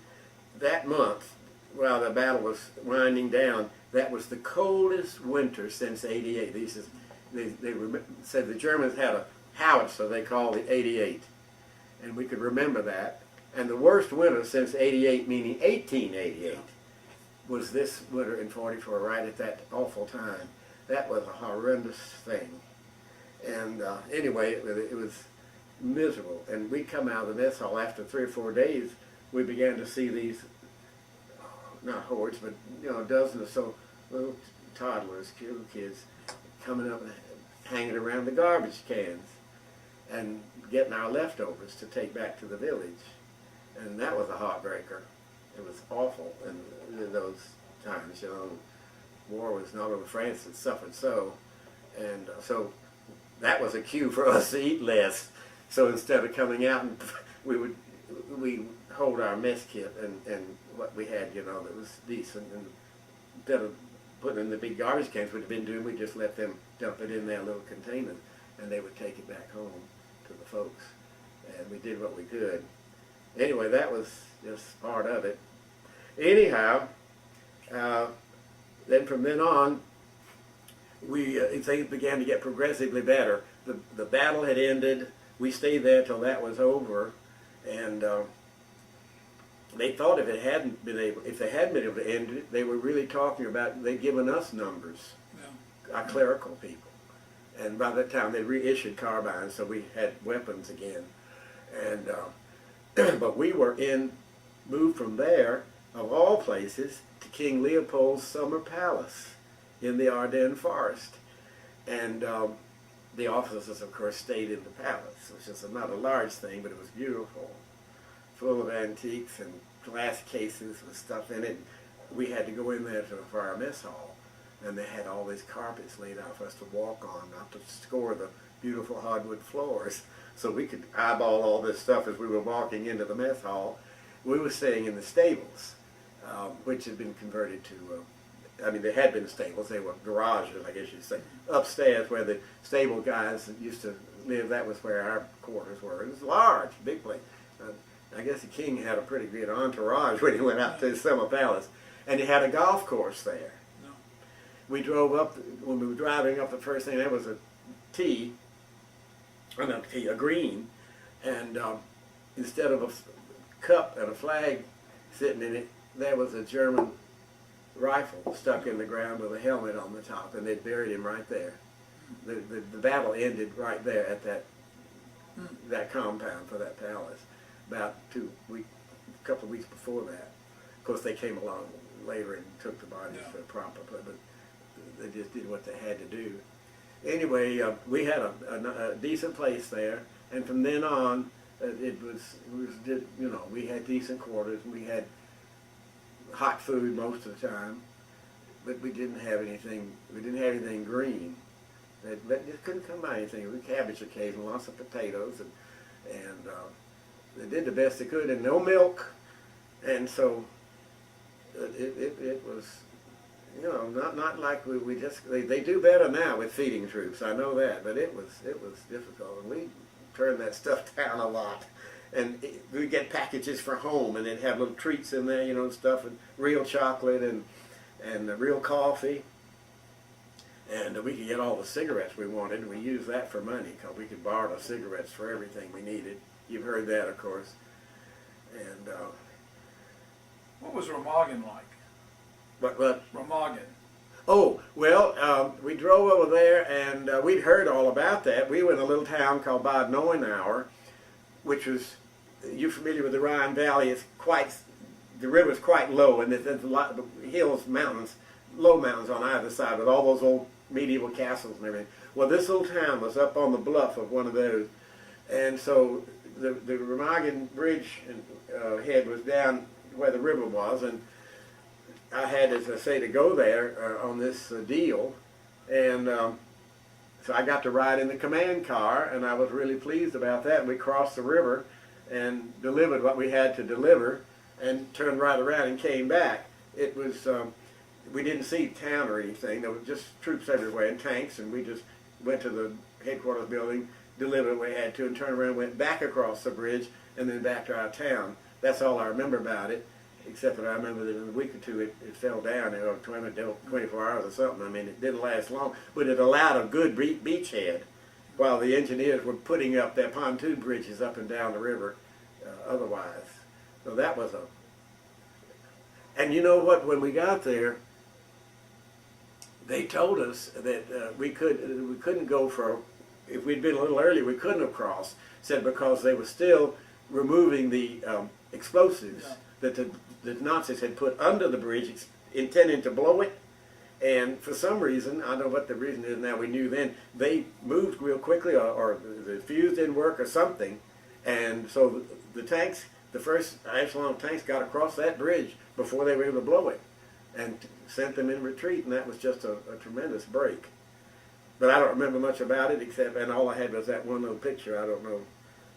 B: that month, while the battle was winding down, that was the coldest winter since '88. They said the Germans had a howitzer they called the 88, and we could remember that. And the worst winter since '88, meaning 1888, was this winter in '44, right at that awful time. That was a horrendous thing. And anyway, it was miserable. And we'd come out of the mess hall after 3 or 4 days. We began to see these, not hordes, but you know, a dozen or so little toddlers, little kids, coming up and hanging around the garbage cans and getting our leftovers to take back to the village. And that was a heartbreaker. It was awful in those times, you know. War was not only France that suffered so, and so that was a cue for us to eat less. So instead of coming out, and we hold our mess kit and what we had, you know, that was decent, and instead of putting in the big garbage cans we'd been doing, we just let them dump it in their little containers, and they would take it back home to the folks, and we did what we could. Anyway, that was just part of it. Anyhow, then from then on, things began to get progressively better. The battle had ended. We stayed there till that was over, and they thought if they hadn't been able to end it, they were really talking about they'd given us numbers, our clerical people, and by that time they reissued carbines, so we had weapons again, and but we were moved from there, of all places, to King Leopold's summer palace in the Ardennes forest. And the officers, of course, stayed in the palace, which is not a large thing, but it was beautiful, full of antiques and glass cases with stuff in it. We had to go in there for our mess hall, and they had all these carpets laid out for us to walk on, not to score the beautiful hardwood floors, so we could eyeball all this stuff as we were walking into the mess hall. We were staying in the stables, which had been converted to, I mean, they had been stables, they were garages, I guess you'd say. Upstairs where the stable guys used to live, that was where our quarters were. It was large, big place. I guess the king had a pretty good entourage when he went out to his summer palace. And he had a golf course there. No. We drove up, when we were driving up, the first thing, there was a tee, or not a tee, a green, and instead of a cup and a flag sitting in it, there was a German rifle stuck in the ground with a helmet on the top, and they'd buried him right there. The battle ended right there at that compound for that palace, about a couple of weeks before that. Of course, they came along later and took the bodies proper, but they just did what they had to do. Anyway, we had a decent place there, and from then on, we had decent quarters. We had hot food most of the time, but we didn't have anything. We didn't have anything green. That just couldn't come by anything. We had cabbage occasionally, lots of potatoes, and they did the best they could, and no milk, and so it was, you know, not like we just they do better now with feeding troops. I know that, but it was difficult, and we turned that stuff down a lot. And we'd get packages for home, and they'd have little treats in there, you know, and stuff, and real chocolate and real coffee. And we could get all the cigarettes we wanted, and we used that for money, because we could borrow the cigarettes for everything we needed. You've heard that, of course. And
A: what was Remagen like?
B: What?
A: Remagen.
B: Oh, well, we drove over there, and we'd heard all about that. We were in a little town called Bad Neuenahr, which was, you're familiar with the Rhine Valley, it's the river's quite low, and there's a lot of hills, mountains, low mountains on either side, with all those old medieval castles and everything. Well, this little town was up on the bluff of one of those, and so the Remagen Bridge head was down where the river was, and I had, as I say, to go there on this deal, and so so I got to ride in the command car, and I was really pleased about that. We crossed the river and delivered what we had to deliver and turned right around and came back. It was, we didn't see town or anything. There were just troops everywhere and tanks, and we just went to the headquarters building, delivered what we had to, and turned around and went back across the bridge and then back to our town. That's all I remember about it, except that I remember that in a week or two it fell down, 24 hours or something. I mean, it didn't last long, but it allowed a good beachhead while the engineers were putting up their pontoon bridges up and down the river otherwise. So that was a... And you know what, when we got there, they told us that we couldn't go for, if we'd been a little early, we couldn't have crossed, said because they were still removing the explosives that the Nazis had put under the bridge, intending to blow it. And for some reason, I don't know what the reason is now, we knew then, they moved real quickly, or the fuse didn't work or something. And so the tanks, the first echelon of tanks got across that bridge before they were able to blow it, and sent them in retreat, and that was just a tremendous break. But I don't remember much about it, except, and all I had was that one little picture. I don't know.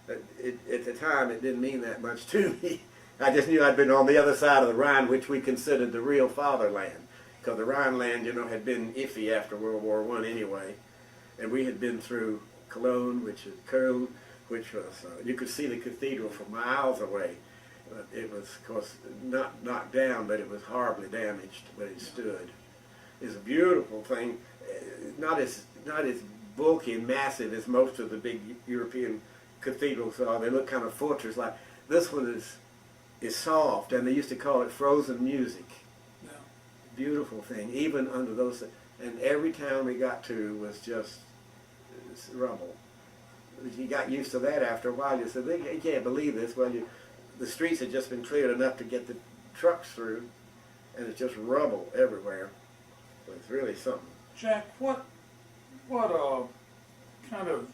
B: At the time, it didn't mean that much to me. I just knew I'd been on the other side of the Rhine, which we considered the real fatherland, because the Rhineland, had been iffy after World War I anyway, and we had been through Cologne, which was, you could see the cathedral from miles away. It was, of course, not knocked down, but it was horribly damaged, but it stood. It's a beautiful thing, not as bulky and massive as most of the big European cathedrals are. They look kind of fortress-like. This one is soft, and they used to call it frozen music.
A: Yeah.
B: Beautiful thing, even under those, and every town we got to was just rubble. You got used to that after a while. You said, you can't believe this. Well, the streets had just been cleared enough to get the trucks through, and it's just rubble everywhere. So it's really something.
A: Jack, what kind of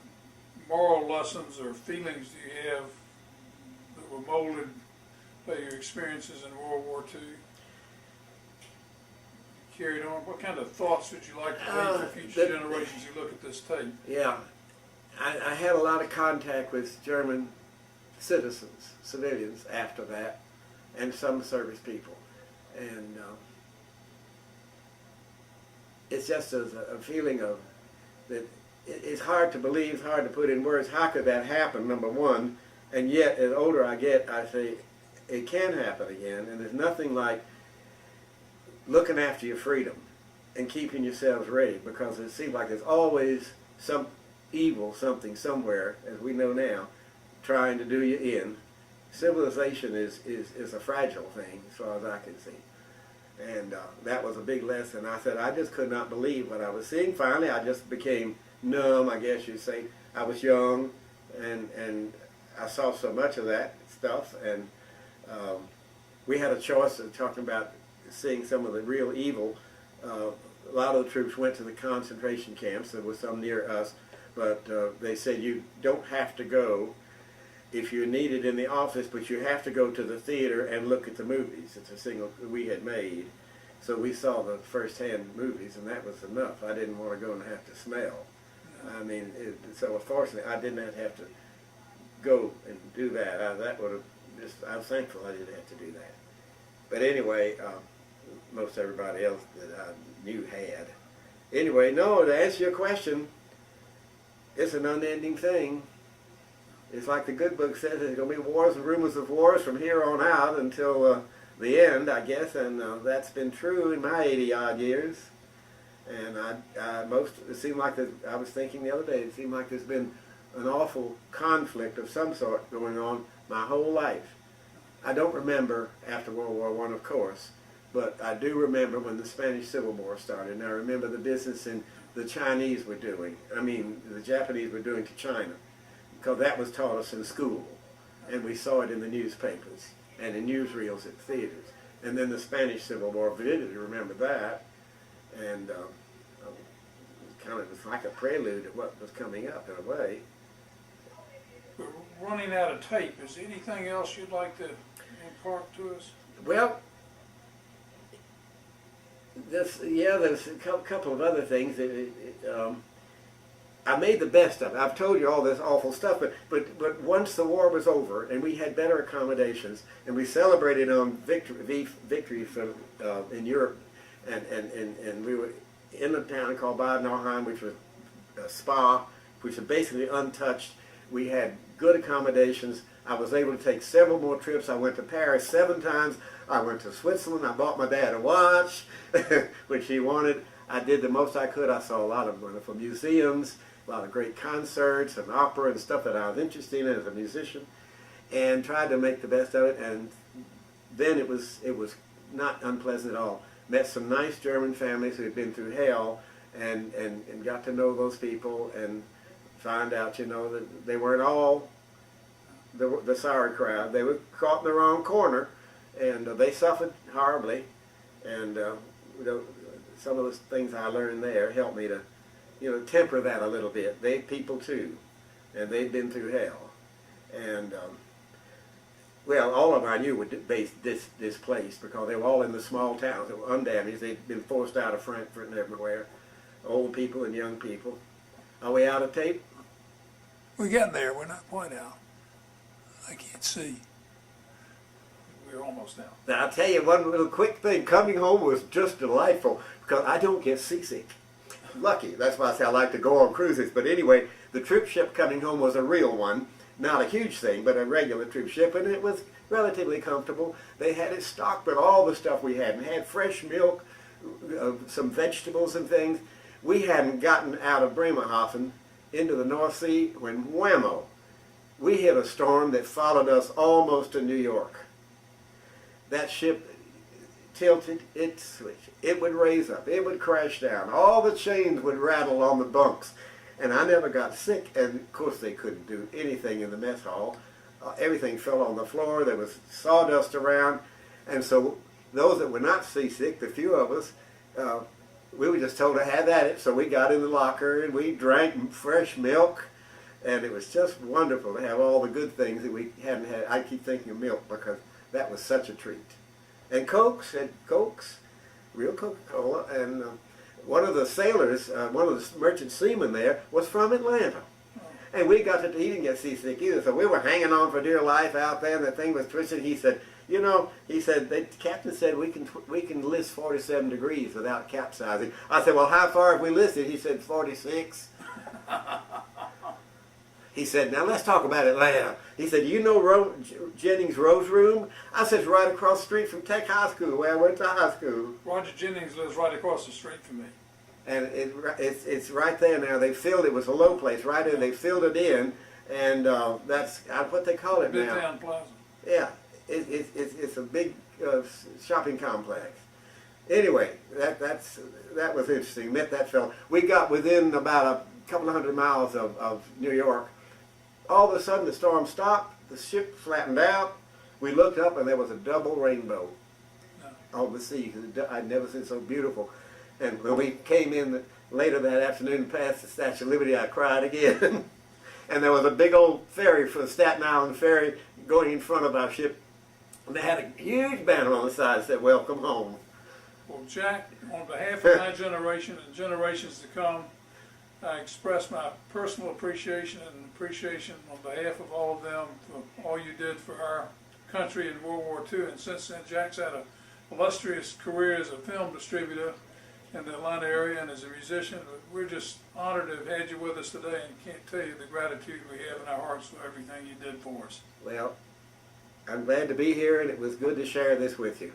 A: moral lessons or feelings do you have that were molded by your experiences in World War II? Carried on? What kind of thoughts would you like to leave for future generations who look at this tape?
B: Yeah, I had a lot of contact with German citizens, civilians after that, and some service people. And it's just a feeling of that it's hard to believe, it's hard to put in words. How could that happen, number one? And yet, as older I get, I say, it can happen again, and there's nothing like looking after your freedom and keeping yourselves ready, because it seems like there's always some evil, something somewhere, as we know now, trying to do you in. Civilization is a fragile thing, as far as I can see. And that was a big lesson. I said, I just could not believe what I was seeing. Finally, I just became numb, I guess you'd say. I was young, and I saw so much of that stuff, and we had a choice of talking about seeing some of the real evil. A lot of the troops went to the concentration camps. There was some near us, but they said you don't have to go if you're needed in the office, but you have to go to the theater and look at the movies. It's a signal we had made. So we saw the first-hand movies, and that was enough. I didn't want to go and have to smell. I mean, so fortunately, I did not have to go and do that. I was thankful I didn't have to do that. But anyway, most everybody else that I knew had. Anyway, no, to answer your question, it's an unending thing. It's like the good book says, there's going to be wars and rumors of wars from here on out until the end, I guess, and that's been true in my 80-odd years. And it seemed like, I was thinking the other day, it seemed like there's been an awful conflict of some sort going on my whole life. I don't remember after World War I, of course, but I do remember when the Spanish Civil War started, and I remember the business the Chinese were doing, the Japanese were doing to China, because that was taught us in school, and we saw it in the newspapers and in newsreels at theaters. And then the Spanish Civil War, vividly remember that, and it was like a prelude to what was coming up in a way.
A: We're running out of tape. Is there anything else you'd like to impart to us?
B: Well, there's a couple of other things. I made the best of it. I've told you all this awful stuff, but once the war was over and we had better accommodations and we celebrated on victory from in Europe, and we were in a town called Bad Nauheim, which was a spa, which was basically untouched. We had good accommodations. I was able to take several more trips. I went to Paris 7 times. I went to Switzerland. I bought my dad a watch, which he wanted. I did the most I could. I saw a lot of wonderful museums, a lot of great concerts and opera and stuff that I was interested in as a musician, and tried to make the best of it. And then it was not unpleasant at all. Met some nice German families who had been through hell, and got to know those people and find out, that they weren't all the sorry crowd. They were caught in the wrong corner, and they suffered horribly. And some of the things I learned there helped me to, temper that a little bit. They people too, and they'd been through hell. And well, all of them I knew were displaced because they were all in the small towns. They were undamaged. They'd been forced out of Frankfurt and everywhere. Old people and young people. Are we out of tape?
A: We're getting there. We're not quite out. I can't see. We're almost out.
B: Now, I'll tell you one little quick thing. Coming home was just delightful because I don't get seasick. Lucky. That's why I say I like to go on cruises. But anyway, the trip ship coming home was a real one. Not a huge thing, but a regular trip ship, and it was relatively comfortable. They had it stocked with all the stuff we had, and had fresh milk, some vegetables and things. We hadn't gotten out of Bremerhaven into the North Sea when whammo, we hit a storm that followed us almost to New York. That ship tilted, it switched, it would raise up, it would crash down, all the chains would rattle on the bunks, and I never got sick. And of course they couldn't do anything in the mess hall. Everything fell on the floor, there was sawdust around, and so those that were not seasick, the few of us, we were just told to have at it. So we got in the locker and we drank fresh milk, and it was just wonderful to have all the good things that we hadn't had. I keep thinking of milk because that was such a treat. And Cokes, real Coca-Cola, and one of the sailors, one of the merchant seamen there was from Atlanta. And we got to, he didn't get seasick either, so we were hanging on for dear life out there, and the thing was twisted. He said, the captain said we can list 47 degrees without capsizing. I said, well, how far have we listed? He said 46. He said, now let's talk about Atlanta. He said, Jennings' Rose Room? I said, it's right across the street from Tech High School, where I went to high school.
A: Roger Jennings lives right across the street from me.
B: And it's right there now. They filled it. It was a low place right there. They filled it in, and that's what they call it now.
A: Midtown Plaza.
B: Yeah, it's a big shopping complex. Anyway, that was interesting. Met that fellow. We got within about a couple of 100 miles of New York. All of a sudden, the storm stopped. The ship flattened out. We looked up, and there was a double rainbow on the sea. I'd never seen so beautiful. And when we came in later that afternoon past the Statue of Liberty, I cried again. And there was a big old ferry for the Staten Island ferry going in front of our ship. And they had a huge banner on the side that said, "Welcome home."
A: Well, Jack, on behalf of my generation and generations to come, I express my personal appreciation and appreciation on behalf of all of them for all you did for our country in World War II. And since then, Jack's had an illustrious career as a film distributor in the Atlanta area and as a musician. But we're just honored to have had you with us today, and can't tell you the gratitude we have in our hearts for everything you did for us.
B: Well, I'm glad to be here, and it was good to share this with you.